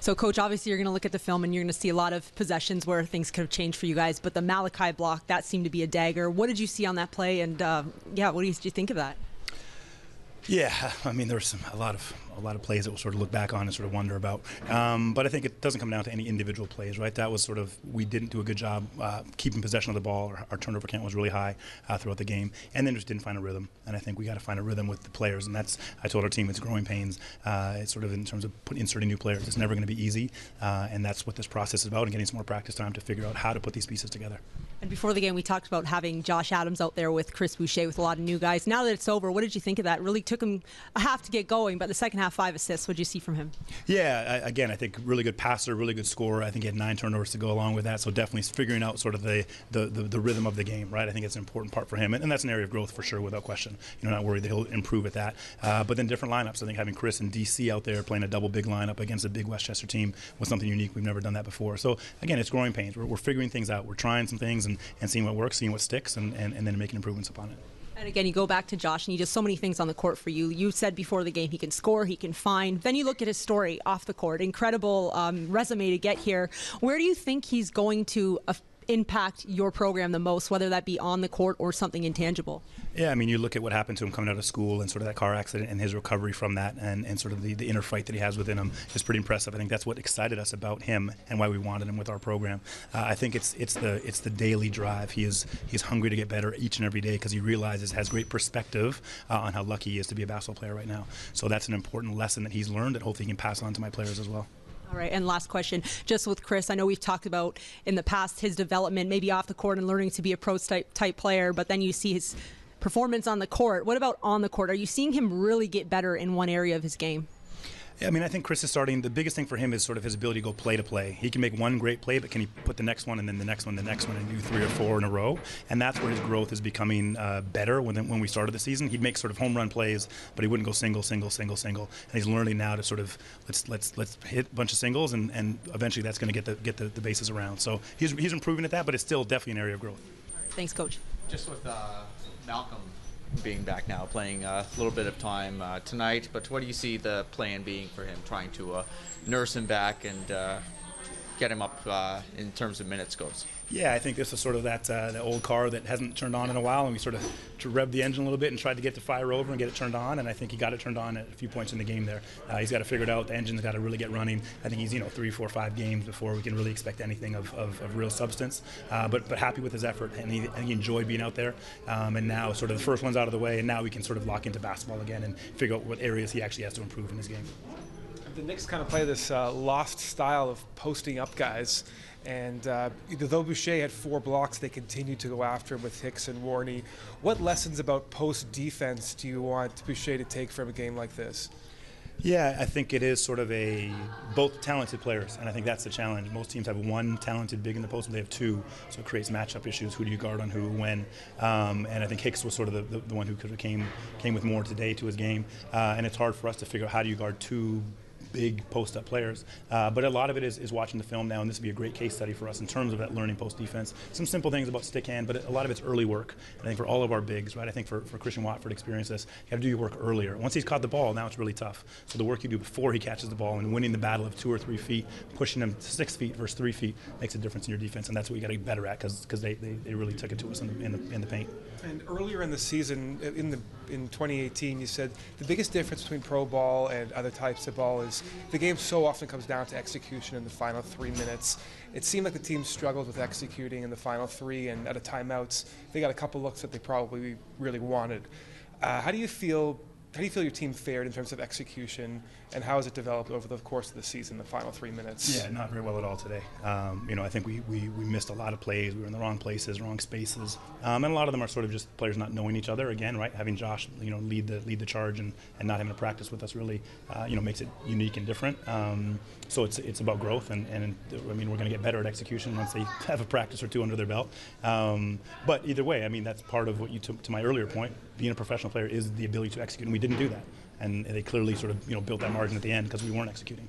So, Coach, obviously you're going to look at the film and you're going to see a lot of possessions where things could have changed for you guys, but the Malachi block, that seemed to be a dagger. What did you see on that play, and what did you think of that? Yeah, I mean, there's a lot of plays that we'll sort of look back on and sort of wonder about. But I think it doesn't come down to any individual plays, right? That was sort of, we didn't do a good job keeping possession of the ball. Our turnover count was really high throughout the game, and then just didn't find a rhythm. And I think we got to find a rhythm with the players, and that's, I told our team, it's growing pains. It's sort of in terms of inserting new players. It's never going to be easy, and that's what this process is about, and getting some more practice time to figure out how to put these pieces together. And before the game, we talked about having Josh Adams out there with Chris Boucher with a lot of new guys. Now that it's over, what did you think of that? Really took him a half to get going, but the second half, 5 assists. What did you see from him? Yeah, again, I think really good passer, really good scorer. I think he had 9 turnovers to go along with that, so definitely figuring out sort of the rhythm of the game, right? I think it's an important part for him, and that's an area of growth for sure, without question. Not worried that he'll improve at that. But then different lineups. I think having Chris and DC out there playing a double big lineup against a big Westchester team was something unique. We've never done that before. So again, it's growing pains. We're figuring things out. We're trying some things and seeing what works, seeing what sticks, and then making improvements upon it. And again, you go back to Josh, and he does so many things on the court for you. You said before the game he can score, he can find. Then you look at his story off the court. Incredible resume to get here. Where do you think he's going to impact your program the most, whether that be on the court or something intangible? Yeah, I mean, you look at what happened to him coming out of school and sort of that car accident and his recovery from that, and sort of the inner fight that he has within him is pretty impressive. I think that's what excited us about him and why we wanted him with our program. I think it's the daily drive. He's hungry to get better each and every day because he realizes, has great perspective on how lucky he is to be a basketball player right now. So that's an important lesson that he's learned that hopefully he can pass on to my players as well. All right, and last question, just with Chris, I know we've talked about in the past his development, maybe off the court and learning to be a pro-type player, but then you see his performance on the court. What about on the court? Are you seeing him really get better in one area of his game? Yeah, I mean, I think Chris is starting. The biggest thing for him is sort of his ability to go play to play. He can make one great play, but can he put the next one and then the next one, and do 3 or 4 in a row? And that's where his growth is becoming better. When we started the season, he'd make sort of home run plays, but he wouldn't go single. And he's learning now to sort of let's hit a bunch of singles, and eventually that's going to get the bases around. So he's improving at that, but it's still definitely an area of growth. Thanks, Coach. Just with Malcolm being back now, playing a little bit of time tonight, but what do you see the plan being for him, trying to nurse him back and get him up in terms of minutes goes? Yeah, I think this is sort of that old car that hasn't turned on in a while, and we sort of revved the engine a little bit and tried to get the fire over and get it turned on, and I think he got it turned on at a few points in the game there. He's got to figure it out. The engine's got to really get running. I think he's 3, 4, 5 games before we can really expect anything of real substance. But happy with his effort, and he enjoyed being out there. And now sort of the first one's out of the way, and now we can sort of lock into basketball again and figure out what areas he actually has to improve in his game. The Knicks kind of play this lost style of posting up guys, and though Boucher had 4 blocks, they continued to go after him with Hicks and Warney. What lessons about post defense do you want Boucher to take from a game like this? Yeah, I think it is sort of both talented players, and I think that's the challenge. Most teams have 1 talented big in the post, but they have 2, so it creates matchup issues. Who do you guard on who, when? And I think Hicks was sort of the one who could have came with more today to his game, and it's hard for us to figure out how do you guard 2 big post-up players. But a lot of it is watching the film now, and this would be a great case study for us in terms of that learning post-defense. Some simple things about stick hand, but a lot of it's early work. I think for all of our bigs, right? I think for Christian Watford to experience this, you have to do your work earlier. Once he's caught the ball, now it's really tough. So the work you do before he catches the ball and winning the battle of 2 or 3 feet, pushing him 6 feet versus 3 feet makes a difference in your defense, and that's what you got to get better at because they really took it to us in the paint. And earlier in the season, in 2018, you said the biggest difference between pro ball and other types of ball is the game so often comes down to execution in the final 3 minutes. It seemed like the team struggled with executing in the final 3, and out of timeouts, they got a couple looks that they probably really wanted. How do you feel your team fared in terms of execution, and how has it developed over the course of the season, the final 3 minutes? Yeah, not very well at all today. I think we missed a lot of plays. We were in the wrong places, wrong spaces, and a lot of them are sort of just players not knowing each other. Again, right, having Josh, lead the charge and not having to practice with us really, makes it unique and different. So it's about growth, and I mean, we're going to get better at execution once they have a practice or 2 under their belt. But either way, I mean, that's part of what you took to my earlier point. Being a professional player is the ability to execute, and we didn't do that. And they clearly sort of built that margin at the end because we weren't executing.